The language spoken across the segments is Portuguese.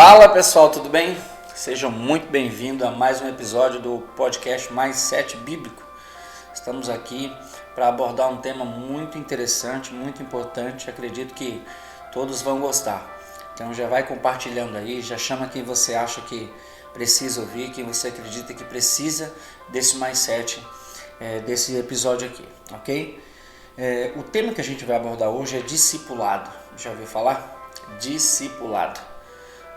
Fala pessoal, tudo bem? Sejam muito bem-vindos a mais um episódio do podcast Mindset Bíblico. Estamos aqui para abordar um tema muito interessante, muito importante. Acredito que todos vão gostar. Então já vai compartilhando aí, já chama quem você acha que precisa ouvir, quem você acredita que precisa desse mindset, desse episódio aqui, ok? O tema que a gente vai abordar hoje é discipulado. Já ouviu falar? Discipulado.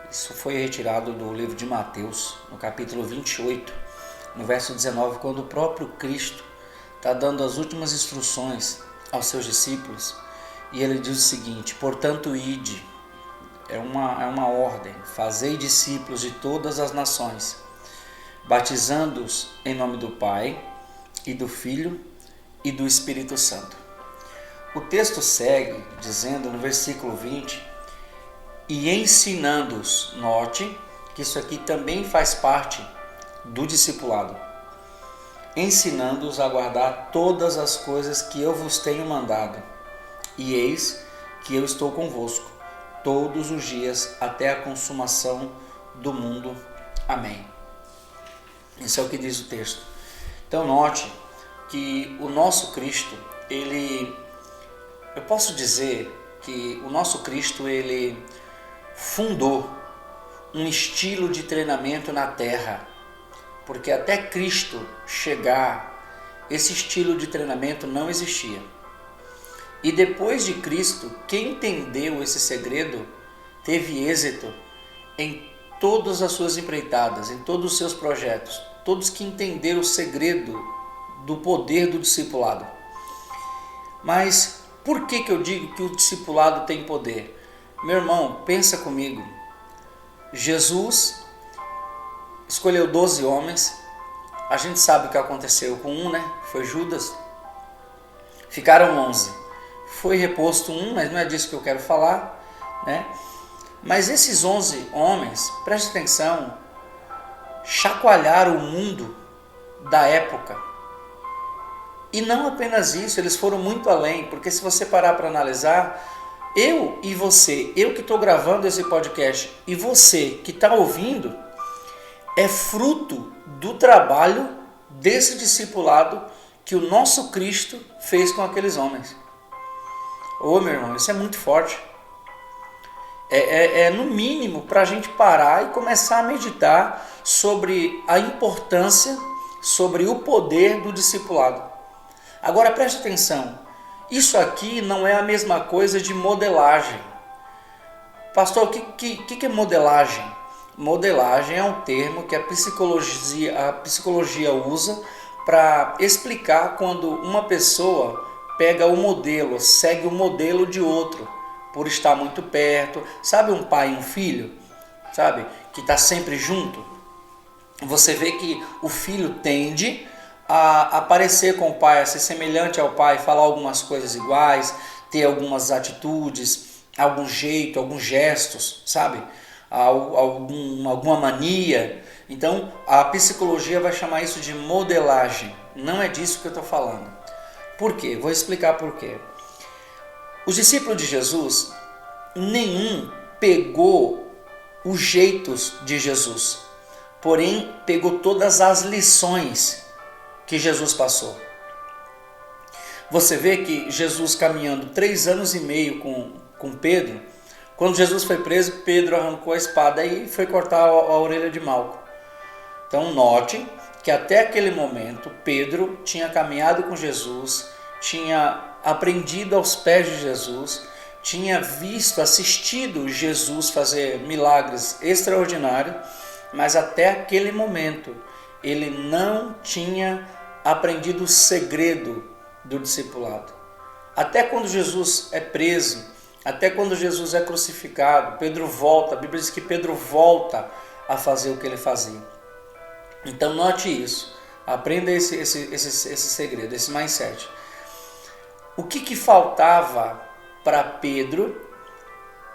Isso foi retirado do livro de Mateus, no capítulo 28, no verso 19, quando o próprio Cristo está dando as últimas instruções aos seus discípulos, e ele diz o seguinte: portanto, ide, é uma ordem, fazei discípulos de todas as nações, batizando-os em nome do Pai, e do Filho, e do Espírito Santo. O texto segue dizendo no versículo 20, e ensinando-os. Note que isso aqui também faz parte do discipulado. Ensinando-os a guardar todas as coisas que eu vos tenho mandado. E eis que eu estou convosco todos os dias até a consumação do mundo. Amém. Isso é o que diz o texto. Então note que o nosso Cristo, eu posso dizer que o nosso Cristo, ele fundou um estilo de treinamento na terra, porque até Cristo chegar, esse estilo de treinamento não existia. E depois de Cristo, quem entendeu esse segredo teve êxito em todas as suas empreitadas, em todos os seus projetos, todos que entenderam o segredo do poder do discipulado. Mas por que eu digo que o discipulado tem poder? Meu irmão, pensa comigo. Jesus escolheu 12 homens. A gente sabe o que aconteceu com um, né? Foi Judas. Ficaram 11. Foi reposto um, mas não é disso que eu quero falar, né? Mas esses 11 homens, preste atenção, chacoalharam o mundo da época. E não apenas isso, eles foram muito além, porque se você parar para analisar, eu e você, eu que estou gravando esse podcast e você que está ouvindo, é fruto do trabalho desse discipulado que o nosso Cristo fez com aqueles homens. Ô meu irmão, isso é muito forte. É no mínimo para a gente parar e começar a meditar sobre a importância, sobre o poder do discipulado. Agora preste atenção. Isso aqui não é a mesma coisa de modelagem. Pastor, o que é modelagem? Modelagem é um termo que a psicologia usa para explicar quando uma pessoa pega o modelo, segue o modelo de outro, por estar muito perto. Sabe um pai e um filho? Sabe? Que está sempre junto. Você vê que o filho tende a aparecer com o pai, a ser semelhante ao pai, falar algumas coisas iguais, ter algumas atitudes, algum jeito, alguns gestos, sabe? Alguma mania. Então, a psicologia vai chamar isso de modelagem. Não é disso que eu estou falando. Por quê? Vou explicar por quê. Os discípulos de Jesus, nenhum pegou os jeitos de Jesus, porém pegou todas as lições que Jesus passou. Você vê que Jesus caminhando 3 anos e meio com Pedro, quando Jesus foi preso, Pedro arrancou a espada e foi cortar a orelha de Malco. Então note que até aquele momento Pedro tinha caminhado com Jesus, tinha aprendido aos pés de Jesus, tinha visto, assistido Jesus fazer milagres extraordinários, mas até aquele momento ele não tinha aprendido o segredo do discipulado. Até quando Jesus é preso, até quando Jesus é crucificado, Pedro volta, a Bíblia diz que Pedro volta a fazer o que ele fazia. Então note isso, aprenda esse segredo, esse mindset. O que faltava para Pedro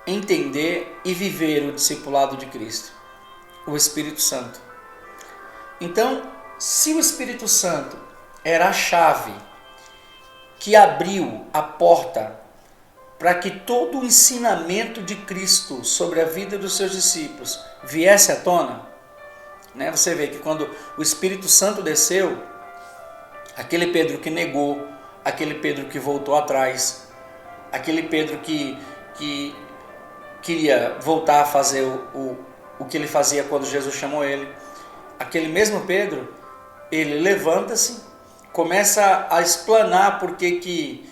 entender e viver o discipulado de Cristo? O Espírito Santo. Então, se o Espírito Santo era a chave que abriu a porta para que todo o ensinamento de Cristo sobre a vida dos seus discípulos viesse à tona, né? Você vê que quando o Espírito Santo desceu, aquele Pedro que negou, aquele Pedro que voltou atrás, aquele Pedro que queria voltar a fazer o que ele fazia quando Jesus chamou ele, aquele mesmo Pedro, ele levanta-se, começa a explanar por que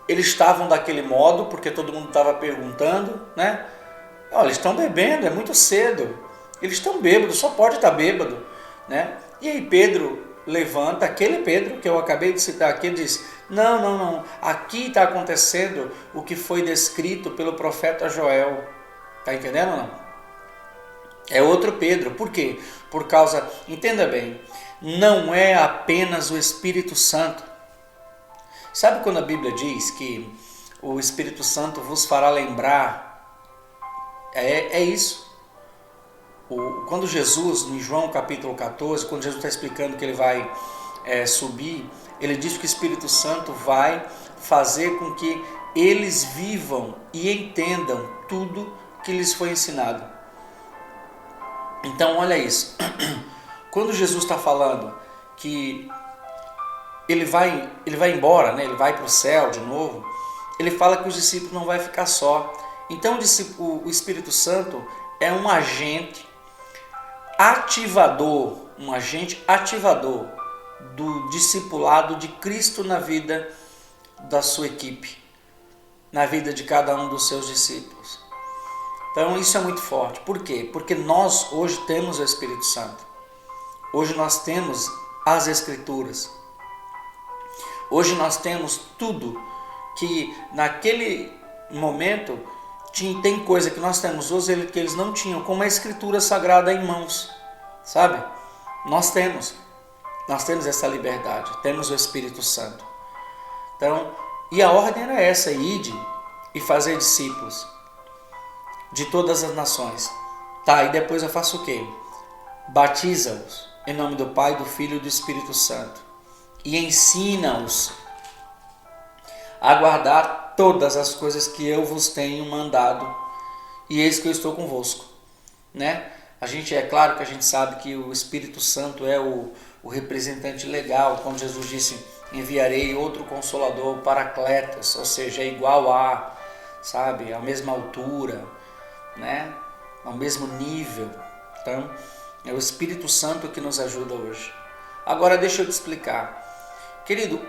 eles estavam daquele modo, porque todo mundo estava perguntando, né? Olha, eles estão bebendo, é muito cedo, eles estão bêbados, só pode estar bêbado, né? E aí Pedro levanta, aquele Pedro que eu acabei de citar aqui, diz, não, aqui está acontecendo o que foi descrito pelo profeta Joel, tá entendendo ou não? É outro Pedro, por quê? Por causa, entenda bem, não é apenas o Espírito Santo. Sabe quando a Bíblia diz que o Espírito Santo vos fará lembrar? É isso. Quando Jesus, em João capítulo 14, quando Jesus está explicando que ele vai subir, ele diz que o Espírito Santo vai fazer com que eles vivam e entendam tudo que lhes foi ensinado. Então olha isso, quando Jesus está falando que ele vai embora, né? Ele vai para o céu de novo, ele fala que os discípulos não vão ficar só. Então o Espírito Santo é um agente ativador do discipulado de Cristo na vida da sua equipe, na vida de cada um dos seus discípulos. Então isso é muito forte. Por quê? Porque nós hoje temos o Espírito Santo. Hoje nós temos as Escrituras. Hoje nós temos tudo que naquele momento tem coisa que nós temos hoje que eles não tinham, como a Escritura Sagrada em mãos, sabe? Nós temos essa liberdade, temos o Espírito Santo. Então, e a ordem era essa, ide e fazer discípulos de todas as nações. Tá, e depois eu faço o quê? Batiza-os em nome do Pai, do Filho e do Espírito Santo e ensina-os a guardar todas as coisas que eu vos tenho mandado, e eis que eu estou convosco, né? É claro que a gente sabe que o Espírito Santo é o representante legal, quando Jesus disse, enviarei outro Consolador, Paracletos, ou seja, é igual a, sabe, a mesma altura, né? Ao mesmo nível. Então, é o Espírito Santo que nos ajuda hoje. Agora deixa eu te explicar. Querido,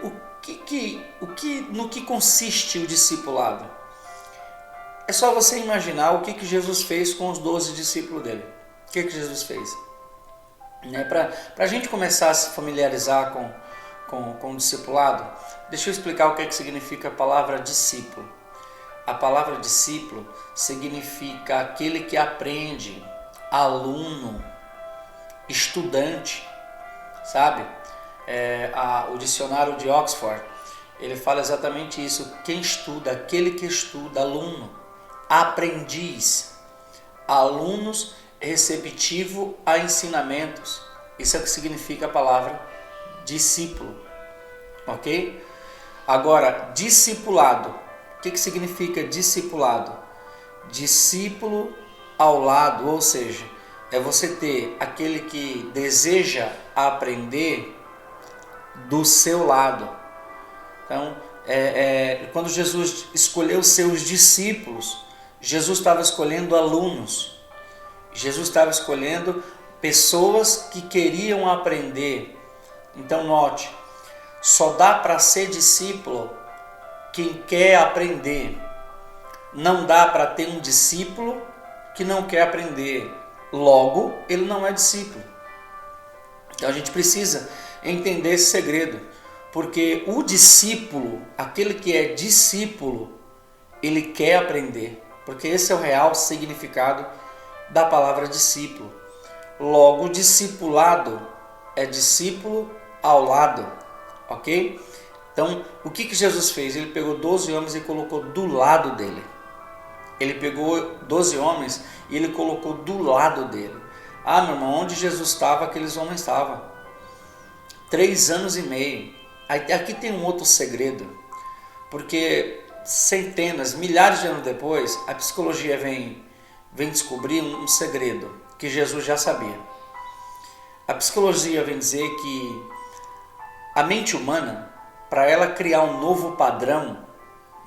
no que consiste o discipulado? É só você imaginar o que Jesus fez com os 12 discípulos dele. O que Jesus fez? Para a gente começar a se familiarizar com o discipulado, deixa eu explicar o que significa a palavra discípulo. A palavra discípulo significa aquele que aprende, aluno, estudante, sabe? O dicionário de Oxford, ele fala exatamente isso, quem estuda, aquele que estuda, aluno, aprendiz, alunos receptivo a ensinamentos, isso é o que significa a palavra discípulo, ok? Agora, discipulado, o que significa discipulado? Discípulo ao lado, ou seja, é você ter aquele que deseja aprender do seu lado. Então, quando Jesus escolheu seus discípulos, Jesus estava escolhendo alunos, Jesus estava escolhendo pessoas que queriam aprender. Então note, só dá para ser discípulo quem quer aprender. Não dá para ter um discípulo que não quer aprender. Logo, ele não é discípulo. Então a gente precisa entender esse segredo, porque o discípulo, aquele que é discípulo, ele quer aprender, porque esse é o real significado da palavra discípulo. Logo, discipulado é discípulo ao lado, ok? Então, o que Jesus fez? Ele pegou 12 homens e colocou do lado dele. Ele pegou 12 homens e ele colocou do lado dele. Ah, meu irmão, onde Jesus estava, aqueles homens estavam. 3 anos e meio. Aqui tem um outro segredo, porque centenas, milhares de anos depois, a psicologia vem descobrir um segredo que Jesus já sabia. A psicologia vem dizer que a mente humana, para ela criar um novo padrão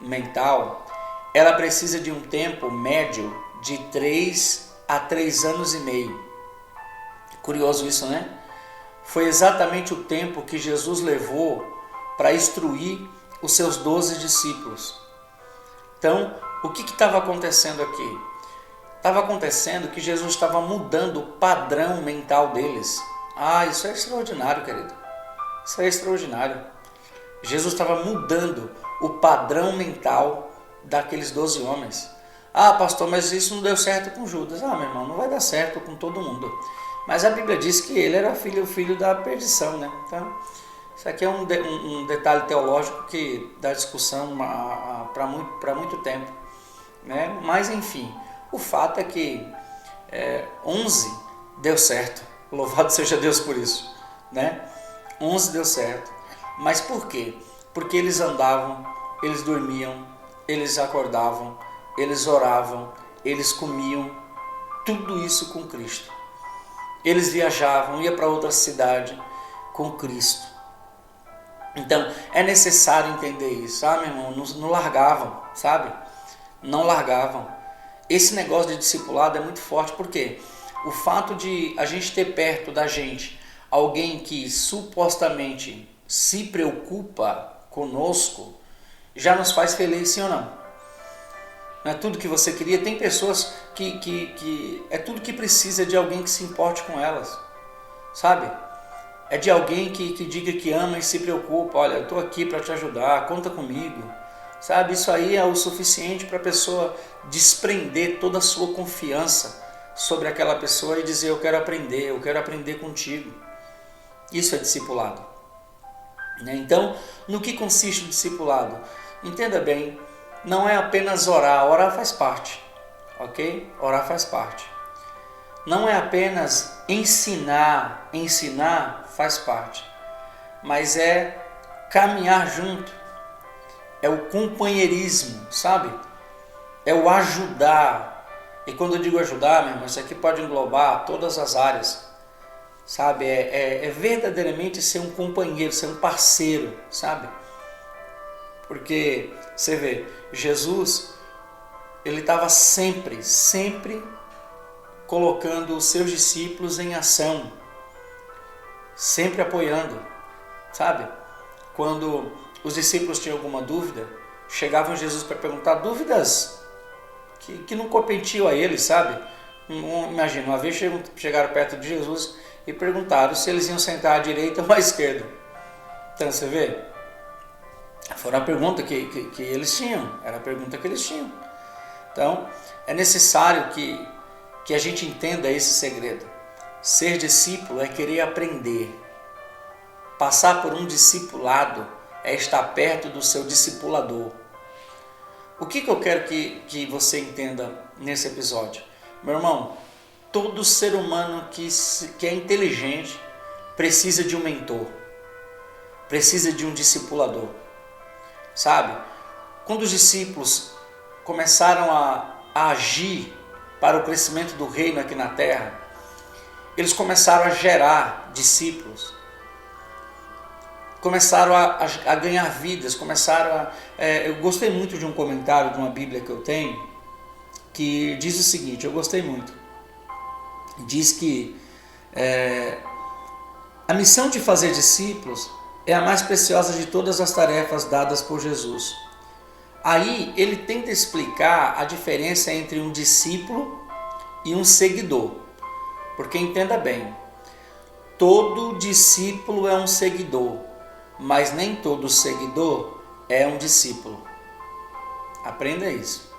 mental, ela precisa de um tempo médio de 3 a 3 anos e meio. Curioso isso, né? Foi exatamente o tempo que Jesus levou para instruir os seus 12 discípulos. Então, o que estava acontecendo aqui? Estava acontecendo que Jesus estava mudando o padrão mental deles. Ah, isso é extraordinário, querido. Isso é extraordinário. Jesus estava mudando o padrão mental daqueles 12 homens. Ah, pastor, mas isso não deu certo com Judas. Ah, meu irmão, não vai dar certo com todo mundo. Mas a Bíblia diz que ele era filho da perdição, né? Então, isso aqui é um detalhe teológico que dá discussão para muito tempo, né? Mas, enfim, o fato é que 11 deu certo. Louvado seja Deus por isso, né? 11 deu certo. Mas por quê? Porque eles andavam, eles dormiam, eles acordavam, eles oravam, eles comiam, tudo isso com Cristo. Eles viajavam, iam para outra cidade com Cristo. Então, é necessário entender isso. Ah, meu irmão, não largavam, sabe? Não largavam. Esse negócio de discipulado é muito forte, porque o fato de a gente ter perto da gente alguém que supostamente se preocupa conosco, já nos faz feliz, sim ou não? Não é tudo que você queria. Tem pessoas que é tudo que precisa de alguém que se importe com elas, sabe? É de alguém que diga que ama e se preocupa. Olha, eu estou aqui para te ajudar, conta comigo, sabe? Isso aí é o suficiente para a pessoa desprender toda a sua confiança sobre aquela pessoa e dizer: eu quero aprender contigo. Isso é discipulado, né? Então, no que consiste o discipulado? Entenda bem. Não é apenas orar, orar faz parte, ok? Orar faz parte. Não é apenas ensinar faz parte, mas é caminhar junto, é o companheirismo, sabe? É o ajudar. E quando eu digo ajudar, meu irmão, isso aqui pode englobar todas as áreas, sabe? É verdadeiramente ser um companheiro, ser um parceiro, sabe? Porque, você vê, Jesus, ele estava sempre colocando os seus discípulos em ação, sempre apoiando, sabe? Quando os discípulos tinham alguma dúvida, chegavam a Jesus para perguntar dúvidas que não competiam a eles, sabe? Imagina, uma vez chegaram perto de Jesus e perguntaram se eles iam sentar à direita ou à esquerda. Então, você vê? Foi a pergunta que eles tinham, era a pergunta que eles tinham. Então, é necessário que a gente entenda esse segredo. Ser discípulo é querer aprender. Passar por um discipulado é estar perto do seu discipulador. O que eu quero que você entenda nesse episódio? Meu irmão, todo ser humano que é inteligente precisa de um mentor, precisa de um discipulador. Sabe, quando os discípulos começaram a agir para o crescimento do reino aqui na terra, eles começaram a gerar discípulos, começaram a ganhar vidas, eu gostei muito de um comentário de uma Bíblia que eu tenho, que diz o seguinte, eu gostei muito, diz que a missão de fazer discípulos é a mais preciosa de todas as tarefas dadas por Jesus. Aí ele tenta explicar a diferença entre um discípulo e um seguidor. Porque entenda bem, todo discípulo é um seguidor, mas nem todo seguidor é um discípulo. Aprenda isso.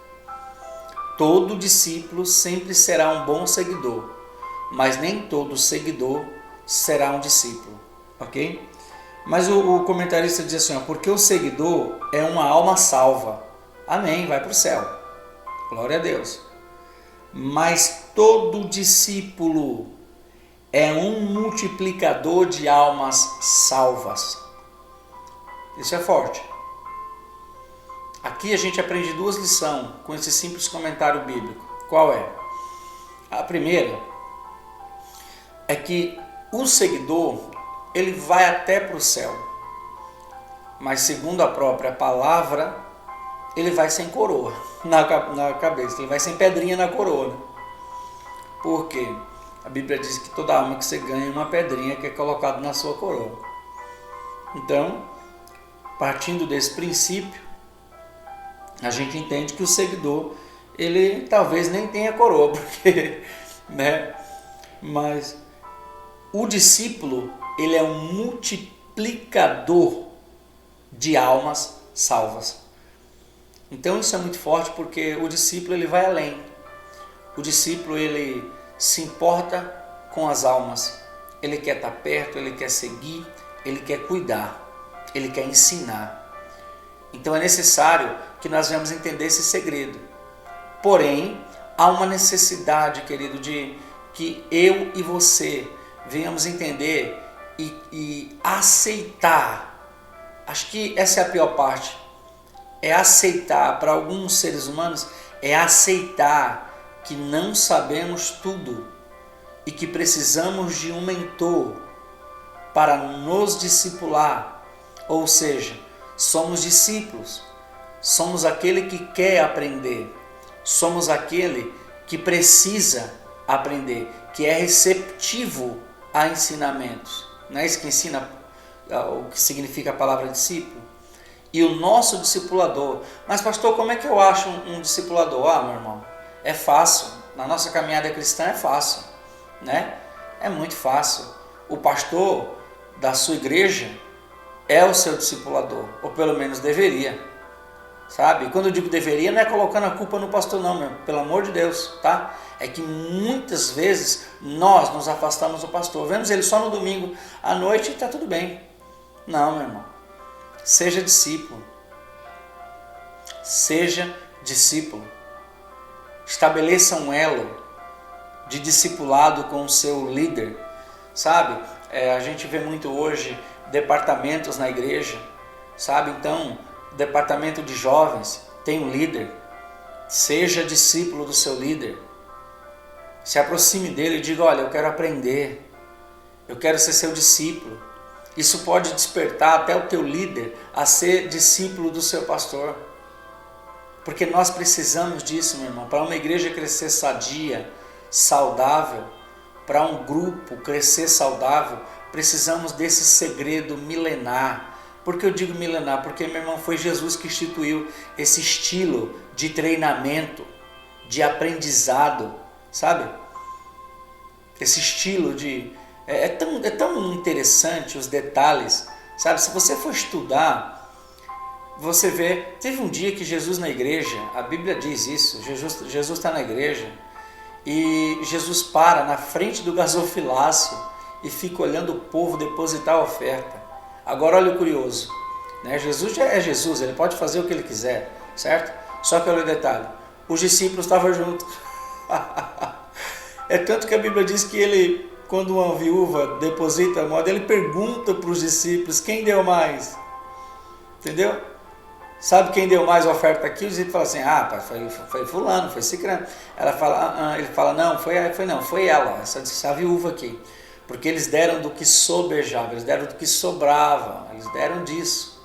Todo discípulo sempre será um bom seguidor, mas nem todo seguidor será um discípulo, ok? Mas o comentarista diz assim, porque o seguidor é uma alma salva. Amém, vai para o céu. Glória a Deus. Mas todo discípulo é um multiplicador de almas salvas. Isso é forte. Aqui a gente aprende duas lições com esse simples comentário bíblico. Qual é? A primeira é que o seguidor, ele vai até para o céu, mas segundo a própria palavra, ele vai sem coroa na cabeça, ele vai sem pedrinha na coroa. Por quê? A Bíblia diz que toda alma que você ganha é uma pedrinha que é colocada na sua coroa. Então, partindo desse princípio, a gente entende que o seguidor, ele talvez nem tenha coroa, porque, né? Mas o discípulo, ele é um multiplicador de almas salvas. Então isso é muito forte, porque o discípulo, ele vai além. O discípulo, ele se importa com as almas. Ele quer estar perto, ele quer seguir, ele quer cuidar, ele quer ensinar. Então é necessário que nós venhamos entender esse segredo. Porém, há uma necessidade, querido, de que eu e você venhamos entender e aceitar. Acho que essa é a pior parte. É aceitar, para alguns seres humanos, é aceitar que não sabemos tudo e que precisamos de um mentor para nos discipular. Ou seja, somos discípulos, somos aquele que quer aprender, somos aquele que precisa aprender, que é receptivo a ensinamentos. Não é isso que ensina o que significa a palavra discípulo? E o nosso discipulador. Mas pastor, como é que eu acho um discipulador? Ah, meu irmão, é fácil. Na nossa caminhada cristã é fácil, né? É muito fácil. O pastor da sua igreja é o seu discipulador, ou pelo menos deveria, sabe? Quando eu digo deveria, não é colocando a culpa no pastor não, meu, pelo amor de Deus, tá? É que muitas vezes nós nos afastamos do pastor, vemos ele só no domingo à noite e está tudo bem. Não, meu irmão, seja discípulo, estabeleça um elo de discipulado com o seu líder, sabe? A gente vê muito hoje departamentos na igreja, sabe? Então, departamento de jovens tem um líder. Seja discípulo do seu líder. Se aproxime dele e diga: olha, eu quero aprender, eu quero ser seu discípulo. Isso pode despertar até o teu líder a ser discípulo do seu pastor. Porque nós precisamos disso, meu irmão. Para uma igreja crescer sadia, saudável, para um grupo crescer saudável, precisamos desse segredo milenar. Por que eu digo milenar? Porque, meu irmão, foi Jesus que instituiu esse estilo de treinamento, de aprendizado, sabe? Esse estilo de... É tão interessante os detalhes, sabe? Se você for estudar, você vê... Teve um dia que Jesus na igreja, a Bíblia diz isso, Jesus está na igreja, e Jesus para na frente do gasofilácio e fica olhando o povo depositar a oferta. Agora olha o curioso, né? Jesus é Jesus, ele pode fazer o que ele quiser, certo? Só que olha o detalhe, os discípulos estavam juntos. É tanto que a Bíblia diz que ele, quando uma viúva deposita a moeda, ele pergunta para os discípulos: quem deu mais? Entendeu? Sabe quem deu mais oferta aqui? Os discípulos falam assim: ah, pai, foi fulano, foi cicrano. Ele fala, não, foi ela, essa viúva aqui. Porque eles deram do que sobejava, eles deram do que sobrava, eles deram disso,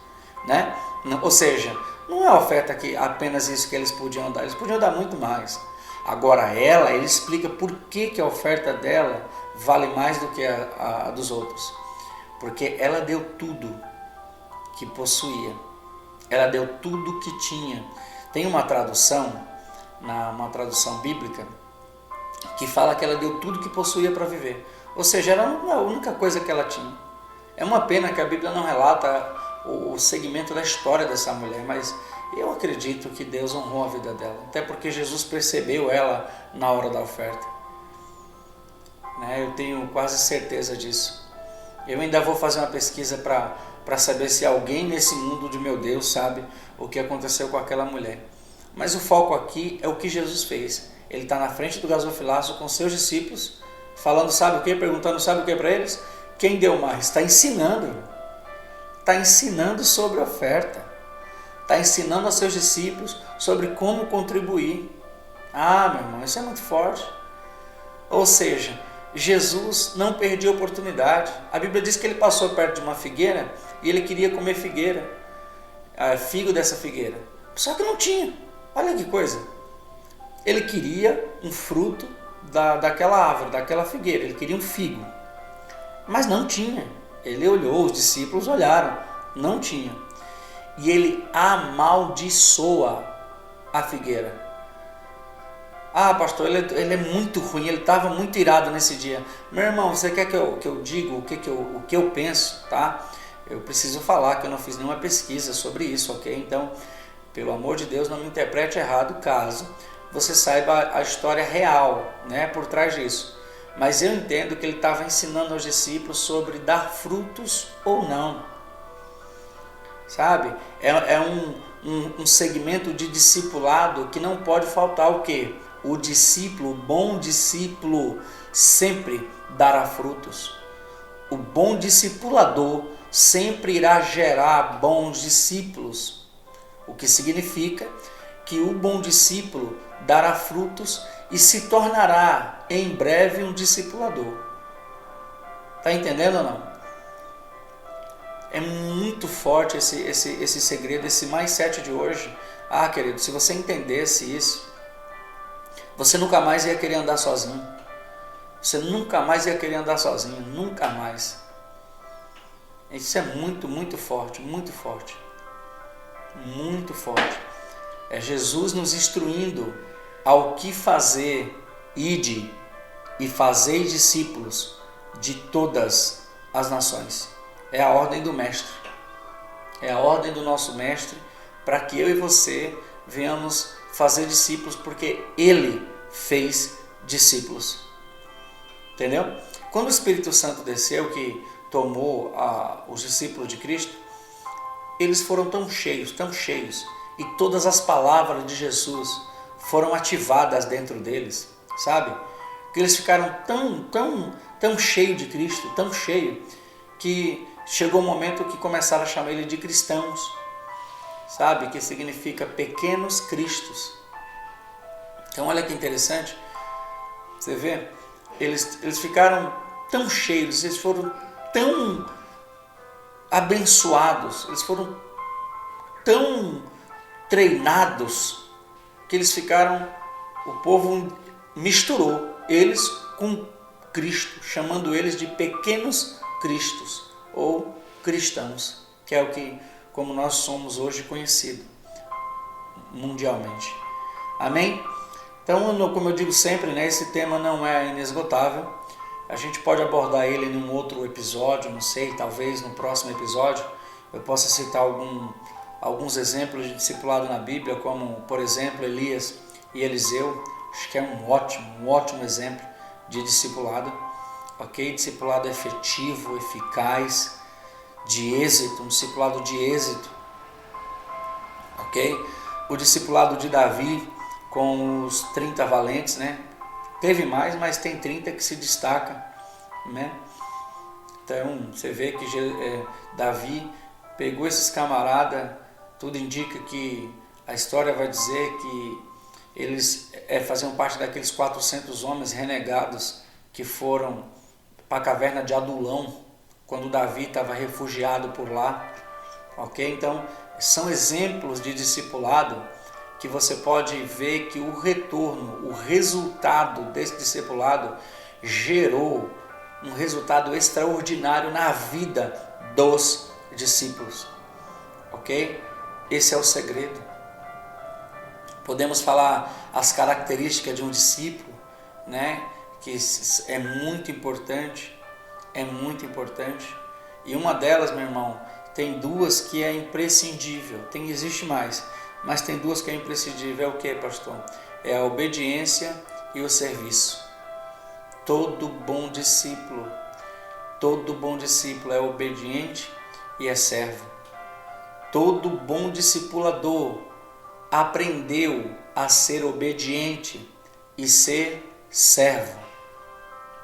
né? Ou seja, não é a oferta que apenas isso que eles podiam dar, eles podiam dar muito mais. Agora ele explica por que a oferta dela vale mais do que a dos outros. Porque ela deu tudo que possuía, ela deu tudo que tinha. Tem uma tradução, uma tradução bíblica, que fala que ela deu tudo que possuía para viver. Ou seja, era a única coisa que ela tinha. É uma pena que a Bíblia não relata o segmento da história dessa mulher, mas eu acredito que Deus honrou a vida dela, até porque Jesus percebeu ela na hora da oferta. Eu tenho quase certeza disso. Eu ainda vou fazer uma pesquisa para saber se alguém nesse mundo de meu Deus sabe o que aconteceu com aquela mulher. Mas o foco aqui é o que Jesus fez. Ele está na frente do gasofilácio com seus discípulos, falando sabe o que? Perguntando sabe o que para eles? Quem deu mais? Está ensinando sobre a oferta. está ensinando aos seus discípulos sobre como contribuir. Ah, meu irmão, isso é muito forte. Ou seja, Jesus não perdia oportunidade. A Bíblia diz que ele passou perto de uma figueira e ele queria comer figo dessa figueira. Só que não tinha. Olha que coisa. Ele queria um fruto daquela árvore, daquela figueira. Ele queria um figo. Mas não tinha. Ele olhou, os discípulos olharam. Não tinha. E ele amaldiçoa a figueira. Ah, pastor, ele é muito ruim, ele estava muito irado nesse dia. Meu irmão, você quer que eu diga o que eu penso, tá? Eu preciso falar que eu não fiz nenhuma pesquisa sobre isso, ok? Então, pelo amor de Deus, não me interprete errado caso você saiba a história real, né, por trás disso. Mas eu entendo que ele estava ensinando aos discípulos sobre dar frutos ou não. Sabe? É um segmento de discipulado que não pode faltar o quê? O discípulo, o bom discípulo, sempre dará frutos. O bom discipulador sempre irá gerar bons discípulos, o que significa que o bom discípulo dará frutos e se tornará em breve um discipulador. Está entendendo ou não? É muito forte esse segredo, esse mindset de hoje. Ah, querido, se você entendesse isso, você nunca mais ia querer andar sozinho. Você nunca mais ia querer andar sozinho, nunca mais. Isso é muito, muito forte, muito forte. Muito forte. É Jesus nos instruindo ao que fazer. Ide e fazei discípulos de todas as nações. É a ordem do mestre. É a ordem do nosso mestre para que eu e você venhamos fazer discípulos, porque ele fez discípulos. Entendeu? Quando o Espírito Santo desceu, que tomou os discípulos de Cristo, eles foram tão cheios, e todas as palavras de Jesus foram ativadas dentro deles, sabe? Que eles ficaram tão cheios de Cristo, tão cheios, que chegou um momento que começaram a chamar ele de cristãos, sabe? Que significa pequenos cristos. Então olha que interessante, você vê, eles ficaram tão cheios, eles foram tão abençoados, eles foram tão treinados, que eles ficaram, o povo misturou eles com Cristo, chamando eles de pequenos cristos ou cristãos, que é o que, como nós somos hoje conhecidos mundialmente. Amém? Então, como eu digo sempre, né, esse tema não é inesgotável. A gente pode abordar ele em um outro episódio, não sei, talvez no próximo episódio eu possa citar alguns exemplos de discipulado na Bíblia, como, por exemplo, Elias e Eliseu. Acho que é um ótimo exemplo de discipulado, ok? Discipulado efetivo, eficaz, de êxito, um discipulado de êxito, ok? O discipulado de Davi com os 30 valentes, né? Teve mais, mas tem 30 que se destacam, né? Então, você vê que Davi pegou esses camaradas, tudo indica que a história vai dizer que eles faziam parte daqueles 400 homens renegados que foram para a caverna de Adulão, quando Davi estava refugiado por lá, ok? Então, são exemplos de discipulado que você pode ver que o retorno, o resultado desse discipulado gerou um resultado extraordinário na vida dos discípulos, ok? Esse é o segredo. Podemos falar as características de um discípulo, né? Que é muito importante, e uma delas, meu irmão, tem duas que é imprescindível, existe mais, mas tem duas que é imprescindível. É o que, pastor? É a obediência e o serviço. Todo bom discípulo é obediente e é servo. Todo bom discipulador aprendeu a ser obediente e ser servo.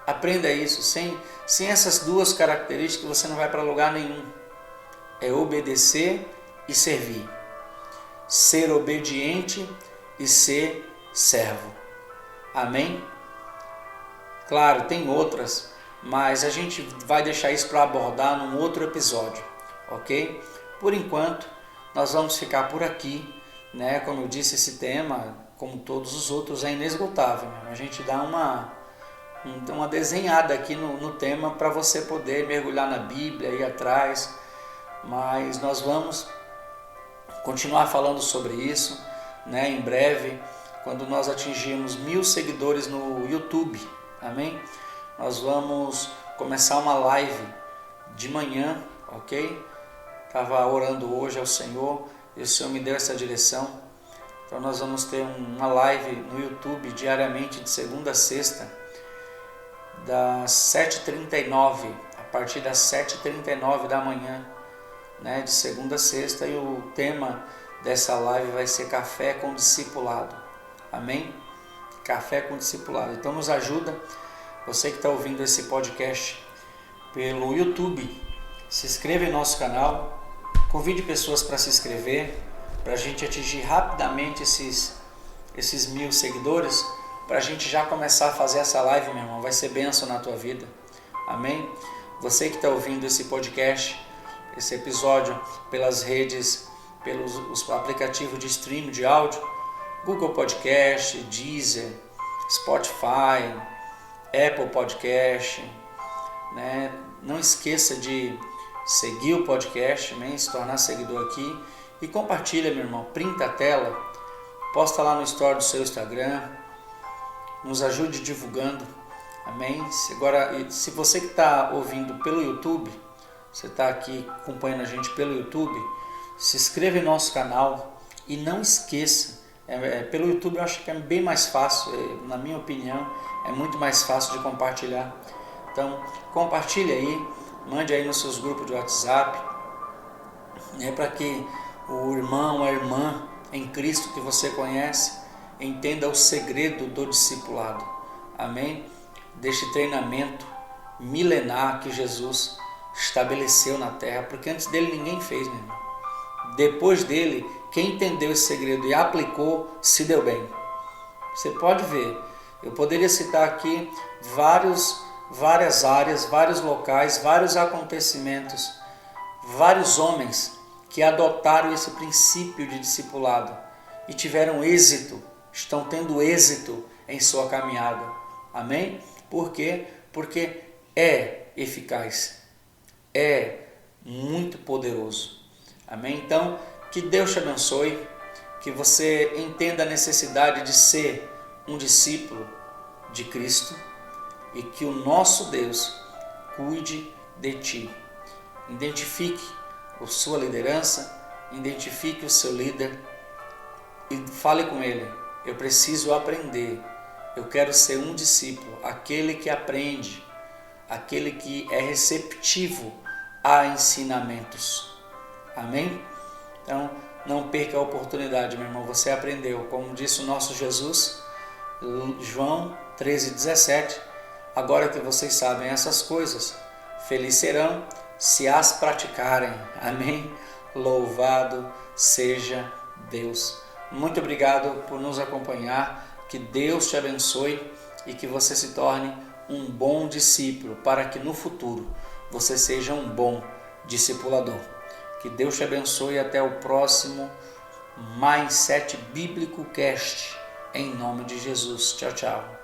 Aprenda isso. Sem essas duas características você não vai para lugar nenhum. É obedecer e servir. ser obediente e ser servo. Amém? Claro, tem outras, mas a gente vai deixar isso para abordar num outro episódio, ok? Por enquanto, nós vamos ficar por aqui, né? Como eu disse, esse tema, como todos os outros, é inesgotável. A gente dá uma desenhada aqui no tema para você poder mergulhar na Bíblia, ir atrás, mas nós vamos continuar falando sobre isso, né? Em breve, quando nós atingirmos 1000 seguidores no YouTube, amém? Nós vamos começar uma live de manhã, ok? Estava orando hoje ao Senhor e o Senhor me deu essa direção. Então nós vamos ter uma live no YouTube diariamente, de segunda a sexta, das 7h39, a partir das 7h39 da manhã, né? De segunda a sexta, e o tema dessa live vai ser Café com Discipulado. Amém? Café com Discipulado. Então nos ajuda, você que está ouvindo esse podcast pelo YouTube, se inscreva em nosso canal, convide pessoas para se inscrever, para a gente atingir rapidamente esses 1000 seguidores, para a gente já começar a fazer essa live, meu irmão. Vai ser bênção na tua vida. Amém? Você que está ouvindo esse podcast, esse episódio pelas redes, pelos os aplicativos de streaming de áudio, Google Podcast, Deezer, Spotify, Apple Podcast, né? Não esqueça de seguir o podcast, amém? Se tornar seguidor aqui e compartilha, meu irmão, printa a tela, posta lá no story do seu Instagram, nos ajude divulgando, amém? Agora, se você que está ouvindo pelo YouTube, você está aqui acompanhando a gente pelo YouTube, se inscreva em nosso canal e não esqueça, pelo YouTube eu acho que é bem mais fácil, na minha opinião, é muito mais fácil de compartilhar. Então, compartilhe aí, mande aí nos seus grupos de WhatsApp, né, para que o irmão, a irmã em Cristo que você conhece, entenda o segredo do discipulado. Amém? Deste treinamento milenar que Jesus estabeleceu na terra, porque antes dele ninguém fez, meu irmão. Depois dele, quem entendeu esse segredo e aplicou, se deu bem. Você pode ver, eu poderia citar aqui várias áreas, vários locais, vários acontecimentos, vários homens que adotaram esse princípio de discipulado e tiveram êxito, estão tendo êxito em sua caminhada. Amém? Por quê? Porque é eficaz, é muito poderoso. Amém? Então, que Deus te abençoe, que você entenda a necessidade de ser um discípulo de Cristo e que o nosso Deus cuide de ti. Identifique a sua liderança, identifique o seu líder e fale com ele: eu preciso aprender, eu quero ser um discípulo, aquele que aprende, aquele que é receptivo a ensinamentos. Amém? Então, não perca a oportunidade, meu irmão. Você aprendeu, como disse o nosso Jesus, João 13,17, agora que vocês sabem essas coisas, felizes serão se as praticarem. Amém? Louvado seja Deus. Muito obrigado por nos acompanhar. Que Deus te abençoe e que você se torne um bom discípulo, para que no futuro você seja um bom discipulador. Que Deus te abençoe e até o próximo Mindset Bíblico Cast, em nome de Jesus. Tchau, tchau.